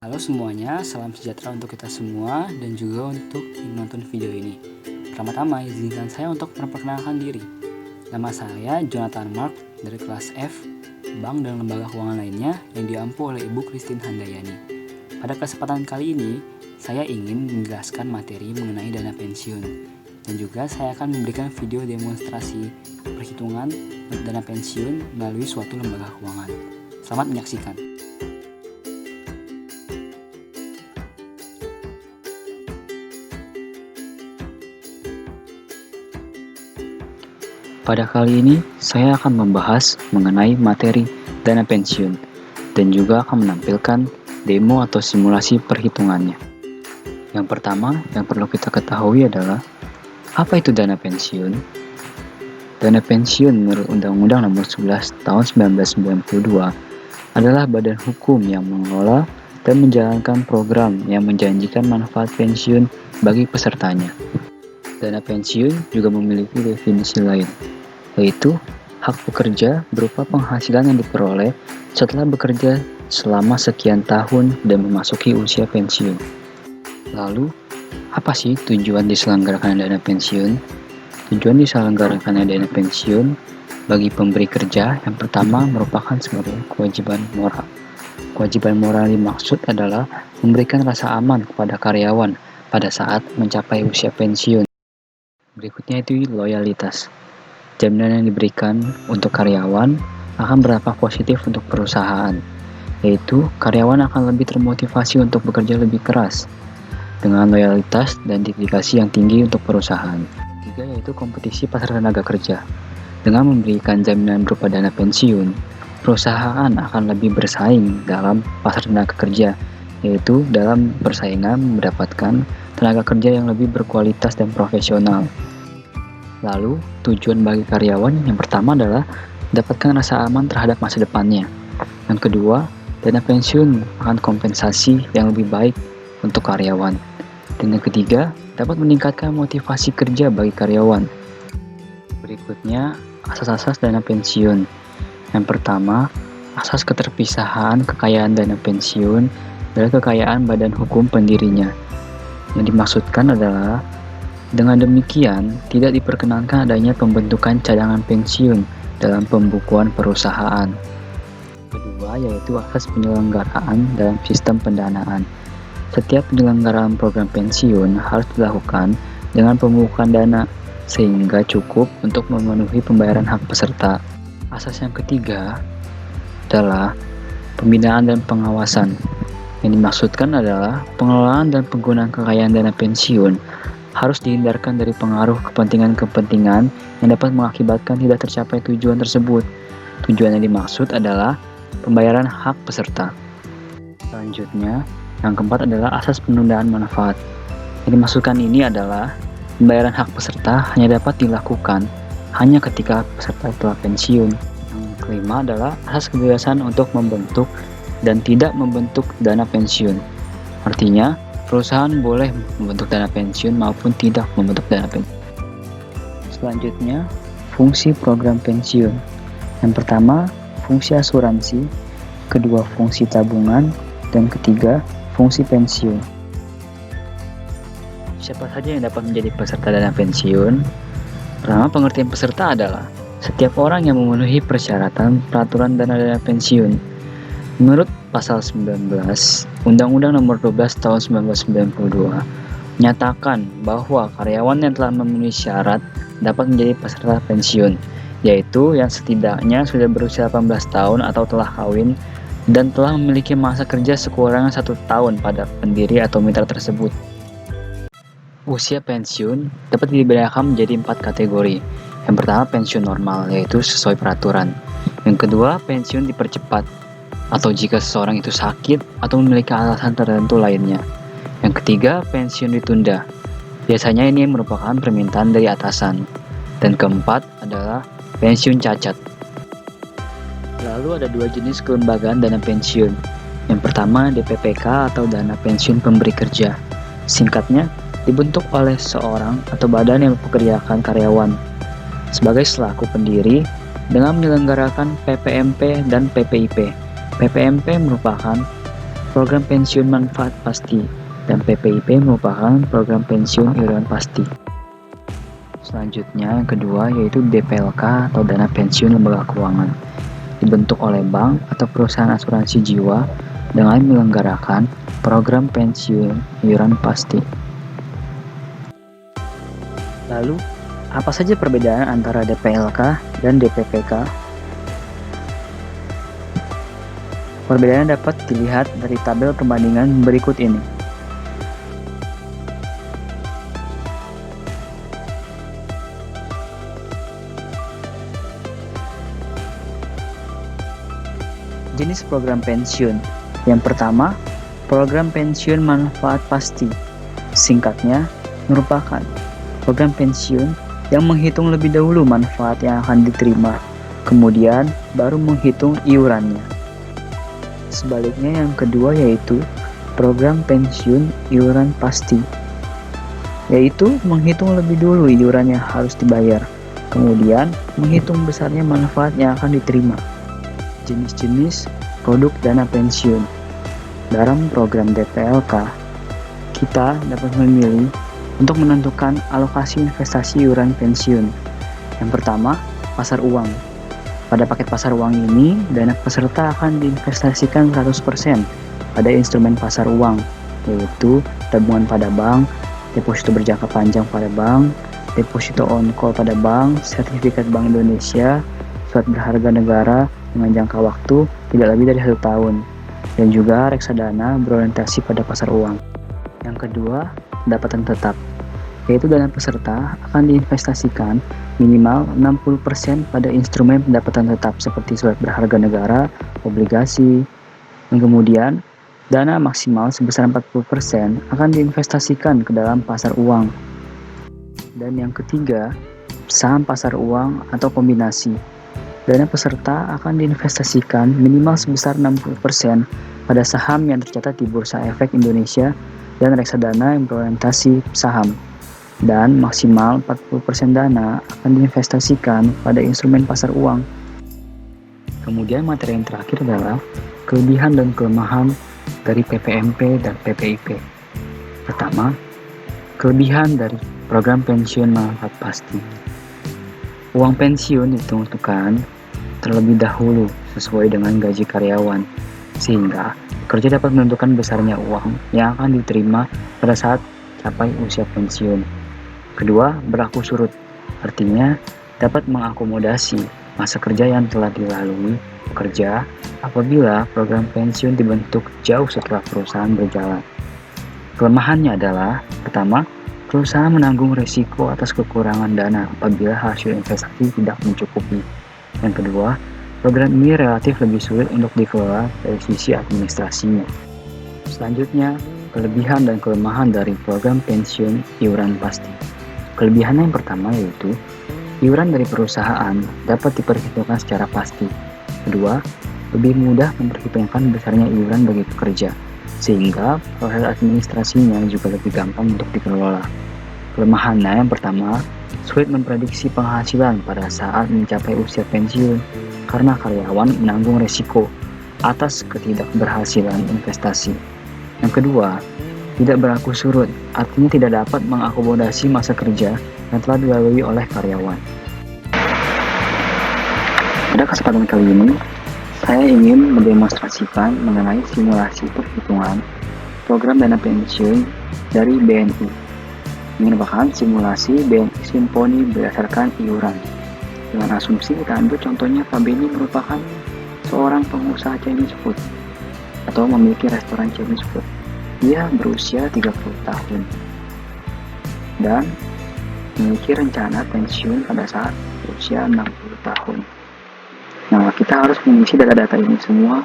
Halo semuanya, salam sejahtera untuk kita semua dan juga untuk yang nonton video ini. Pertama-tama izinkan saya untuk memperkenalkan diri. Nama saya Jonathan Mark dari kelas F, Bank dan Lembaga Keuangan lainnya yang diampu oleh Ibu Christine Handayani. Pada kesempatan kali ini, saya ingin menjelaskan materi mengenai dana pensiun. Dan juga saya akan memberikan video demonstrasi perhitungan dana pensiun melalui suatu lembaga keuangan. Selamat menyaksikan. Pada kali ini, saya akan membahas mengenai materi dana pensiun dan juga akan menampilkan demo atau simulasi perhitungannya. Yang pertama yang perlu kita ketahui adalah, apa itu dana pensiun? Dana pensiun menurut Undang-Undang Nomor 11 Tahun 1992 adalah badan hukum yang mengelola dan menjalankan program yang menjanjikan manfaat pensiun bagi pesertanya. Dana pensiun juga memiliki definisi lain, yaitu hak pekerja berupa penghasilan yang diperoleh setelah bekerja selama sekian tahun dan memasuki usia pensiun. Lalu, apa sih tujuan diselenggarakan dana pensiun? Tujuan diselenggarakan dana pensiun bagi pemberi kerja yang pertama merupakan sebagai kewajiban moral. Kewajiban moral yang dimaksud adalah memberikan rasa aman kepada karyawan pada saat mencapai usia pensiun. Berikutnya itu loyalitas. Jaminan yang diberikan untuk karyawan akan berdampak positif untuk perusahaan, yaitu karyawan akan lebih termotivasi untuk bekerja lebih keras dengan loyalitas dan dedikasi yang tinggi untuk perusahaan. Ketiga yaitu kompetisi pasar tenaga kerja. Dengan memberikan jaminan berupa dana pensiun, perusahaan akan lebih bersaing dalam pasar tenaga kerja, yaitu dalam persaingan mendapatkan tenaga kerja yang lebih berkualitas dan profesional. Lalu, tujuan bagi karyawan yang pertama adalah mendapatkan rasa aman terhadap masa depannya. Yang kedua, dana pensiun akan kompensasi yang lebih baik untuk karyawan. Dan yang ketiga, dapat meningkatkan motivasi kerja bagi karyawan. Berikutnya, asas-asas dana pensiun. Yang pertama, asas keterpisahan kekayaan dana pensiun dari kekayaan badan hukum pendirinya. Yang dimaksudkan adalah, dengan demikian, tidak diperkenankan adanya pembentukan cadangan pensiun dalam pembukuan perusahaan. Kedua, yaitu asas penyelenggaraan dalam sistem pendanaan. Setiap penyelenggaraan program pensiun harus dilakukan dengan pembukuan dana, sehingga cukup untuk memenuhi pembayaran hak peserta. Asas yang ketiga adalah pembinaan dan pengawasan. Yang dimaksudkan adalah pengelolaan dan penggunaan kekayaan dana pensiun harus dihindarkan dari pengaruh kepentingan-kepentingan yang dapat mengakibatkan tidak tercapai tujuan tersebut. Tujuan yang dimaksud adalah pembayaran hak peserta. Selanjutnya, yang keempat adalah asas penundaan manfaat. Yang dimaksudkan ini adalah pembayaran hak peserta hanya dapat dilakukan hanya ketika peserta telah pensiun. Yang kelima adalah asas kebebasan untuk membentuk dan tidak membentuk dana pensiun. Artinya, perusahaan boleh membentuk dana pensiun maupun tidak membentuk dana pensiun. Selanjutnya, fungsi program pensiun. Yang pertama, fungsi asuransi, kedua fungsi tabungan, dan ketiga, fungsi pensiun. Siapa saja yang dapat menjadi peserta dana pensiun? Pertama, pengertian peserta adalah setiap orang yang memenuhi persyaratan peraturan dana pensiun. Menurut Pasal 19 Undang-Undang Nomor 12 Tahun 1992 menyatakan bahwa karyawan yang telah memenuhi syarat dapat menjadi peserta pensiun, yaitu yang setidaknya sudah berusia 18 tahun atau telah kawin dan telah memiliki masa kerja sekurang-kurangnya 1 tahun pada pendiri atau mitra tersebut. Usia pensiun dapat dibedakan menjadi 4 kategori. Yang pertama, pensiun normal, yaitu sesuai peraturan. Yang kedua, pensiun dipercepat, atau jika seseorang itu sakit atau memiliki alasan tertentu lainnya. Yang ketiga, pensiun ditunda. Biasanya ini merupakan permintaan dari atasan. Dan keempat adalah pensiun cacat. Lalu ada 2 jenis kelembagaan dana pensiun. Yang pertama, DPPK atau dana pensiun pemberi kerja. Singkatnya, dibentuk oleh seorang atau badan yang mempekerjakan karyawan sebagai selaku pendiri dengan menyelenggarakan PPMP dan PPIP. PPMP merupakan Program pensiun manfaat pasti dan PPIP merupakan program pensiun iuran pasti. Selanjutnya yang kedua yaitu DPLK atau dana pensiun lembaga keuangan. Dibentuk oleh bank atau perusahaan asuransi jiwa dengan menyelenggarakan program pensiun iuran pasti. Lalu, apa saja perbedaan antara DPLK dan DPPK? Perbedaannya dapat dilihat dari tabel perbandingan berikut ini. Jenis program pensiun. Yang pertama, program pensiun manfaat pasti. Singkatnya, merupakan program pensiun yang menghitung lebih dahulu manfaat yang akan diterima, kemudian baru menghitung iurannya. Sebaliknya yang kedua yaitu program pensiun iuran pasti, yaitu menghitung lebih dulu iuran yang harus dibayar, kemudian menghitung besarnya manfaat yang akan diterima. Jenis-jenis produk dana pensiun. Dalam program DPLK, kita dapat memilih untuk menentukan alokasi investasi iuran pensiun. Yang pertama, pasar uang. Pada paket pasar uang ini, dana peserta akan diinvestasikan 100% pada instrumen pasar uang, yaitu tabungan pada bank, deposito berjangka panjang pada bank, deposito on call pada bank, sertifikat Bank Indonesia, surat berharga negara dengan jangka waktu tidak lebih dari 1 tahun, dan juga reksadana berorientasi pada pasar uang. Yang kedua, pendapatan tetap, yaitu dana peserta akan diinvestasikan minimal 60% pada instrumen pendapatan tetap seperti surat berharga negara, obligasi, dan kemudian dana maksimal sebesar 40% akan diinvestasikan ke dalam pasar uang. Dan yang ketiga, saham pasar uang atau kombinasi. Dana peserta akan diinvestasikan minimal sebesar 60% pada saham yang tercatat di Bursa Efek Indonesia dan reksadana yang berorientasi saham. Dan maksimal 40% dana akan diinvestasikan pada instrumen pasar uang. Kemudian materi yang terakhir adalah kelebihan dan kelemahan dari PPMP dan PPIP. Pertama, kelebihan dari program pensiun manfaat pasti. Uang pensiun ditentukan terlebih dahulu sesuai dengan gaji karyawan, sehingga pekerja dapat menentukan besarnya uang yang akan diterima pada saat capai usia pensiun. Kedua, berlaku surut, artinya dapat mengakomodasi masa kerja yang telah dilalui pekerja apabila program pensiun dibentuk jauh setelah perusahaan berjalan. Kelemahannya adalah, pertama, perusahaan menanggung risiko atas kekurangan dana apabila hasil investasi tidak mencukupi. Yang kedua, program ini relatif lebih sulit untuk dikelola dari sisi administrasinya. Selanjutnya, kelebihan dan kelemahan dari program pensiun iuran pasti. Kelebihannya yang pertama yaitu, iuran dari perusahaan dapat diperhitungkan secara pasti. Kedua, lebih mudah memperhitungkan besarnya iuran bagi pekerja, sehingga proses administrasinya juga lebih gampang untuk dikelola. Kelemahannya yang pertama, sulit memprediksi penghasilan pada saat mencapai usia pensiun karena karyawan menanggung risiko atas ketidakberhasilan investasi. Yang kedua, tidak berlaku surut, artinya tidak dapat mengakomodasi masa kerja yang telah dilalui oleh karyawan. Pada kesempatan kali ini, saya ingin mendemonstrasikan mengenai simulasi perhitungan program dana pensiun dari BNI. Ini merupakan simulasi BNI Simponi berdasarkan iuran. Dengan asumsi kita ambil contohnya Pak Beni merupakan seorang pengusaha Chinese food atau memiliki restoran Chinese food. Dia berusia 30 tahun dan memiliki rencana pensiun pada saat berusia 60 tahun. Nah, kita harus mengisi data-data ini semua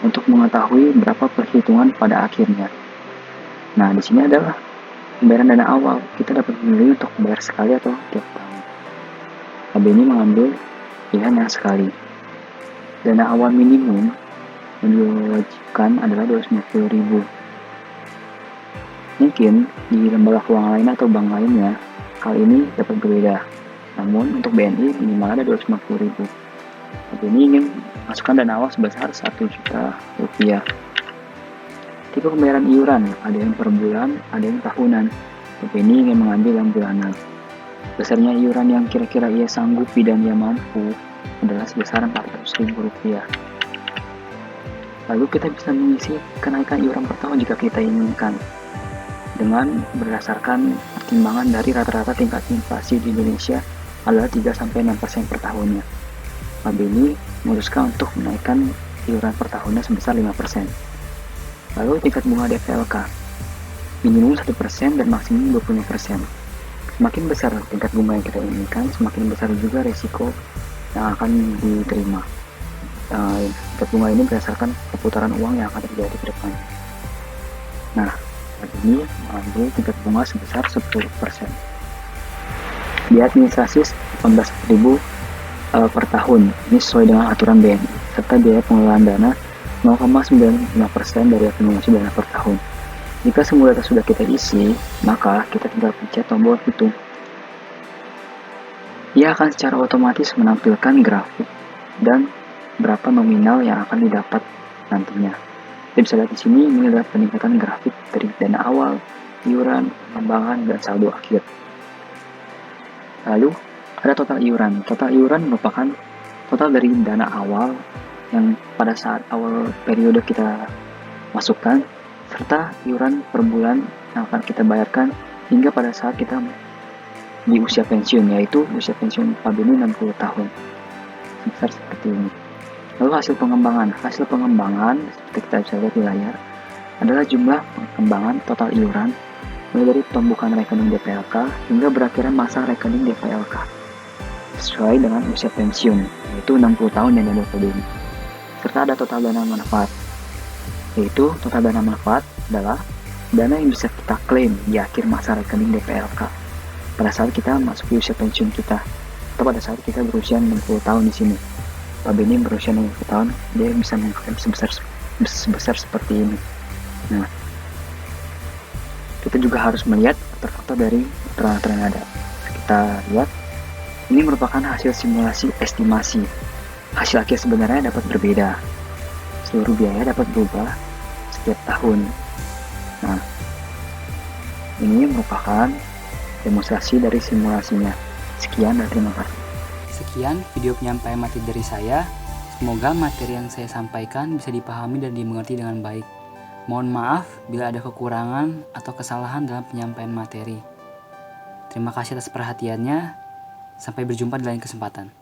untuk mengetahui berapa perhitungan pada akhirnya. Nah, di sini adalah pembayaran dana awal. Kita dapat memilih untuk bayar sekali atau tiap tahun. Tapi ini mengambil pilihan yang sekali. Dana awal minimum yang diwajibkan adalah 250.000. Mungkin di lembaga keuangan lain atau bank lainnya, kali ini dapat berbeda. Namun untuk BNI minimal ada 250.000. Tapi ini ingin masukkan dana awal sebesar 1 juta rupiah. Tipe pembayaran iuran, ada yang per bulan, ada yang tahunan. Tapi ini ingin mengambil yang bulanan. Besarnya iuran yang kira-kira ia sanggupi dan ia mampu adalah sebesar Rp400.000. Lalu kita bisa mengisi kenaikan iuran per tahun jika kita inginkan, dengan berdasarkan pertimbangan dari rata-rata tingkat inflasi di Indonesia adalah 3-6% per tahunnya. KB ini memutuskan untuk menaikkan iuran per tahunnya sebesar 5%. Lalu tingkat bunga DPLK, minimum 1% dan maksimum 25%. Semakin besar tingkat bunga yang kita inginkan, semakin besar juga risiko yang akan diterima. Tingkat bunga ini berdasarkan perputaran uang yang akan terjadi ke depan. Nah, saat ini mengambil tingkat bunga sebesar 10%. Biaya administrasi 18.000 per tahun, ini sesuai dengan aturan BNI, serta biaya pengelolaan dana 0,95% dari akumulasi dana per tahun. Jika semua data sudah kita isi, maka kita tinggal pencet tombol hitung. Ia akan secara otomatis menampilkan grafik dan berapa nominal yang akan didapat nantinya. Kita bisa lihat di sini, ini adalah peningkatan grafik dari dana awal, iuran, pengembangan, dan saldo akhir. Lalu, ada total iuran. Total iuran merupakan total dari dana awal yang pada saat awal periode kita masukkan, serta iuran per bulan yang akan kita bayarkan hingga pada saat kita di usia pensiun, yaitu usia pensiun KB ini 60 tahun. Sebesar seperti ini. Lalu hasil pengembangan. Hasil pengembangan, seperti kita bisa lihat di layar, adalah jumlah pengembangan total iuran mulai dari pembukaan rekening DPLK hingga berakhiran masa rekening DPLK sesuai dengan usia pensiun, yaitu 60 tahun yang ada KB ini. Serta ada total dana manfaat, yaitu total dana manfaat adalah dana yang bisa kita klaim di akhir masa rekening DPLK pada saat kita masuk di usia pensiun kita, atau pada saat kita berusia 60 tahun di sini. KB ini berusia 60 tahun, dia bisa mengklaim sebesar seperti ini. Nah, kita juga harus melihat faktor-faktor dari aturan-aturan yang ada. Kita lihat, ini merupakan hasil simulasi estimasi. Hasil akhir sebenarnya dapat berbeda. Seluruh biaya dapat berubah setiap tahun. Nah, ini merupakan demonstrasi dari simulasinya. Sekian dan terima kasih. Sekian video penyampaian materi dari saya. Semoga materi yang saya sampaikan bisa dipahami dan dimengerti dengan baik. Mohon maaf bila ada kekurangan atau kesalahan dalam penyampaian materi. Terima kasih atas perhatiannya. Sampai berjumpa di lain kesempatan.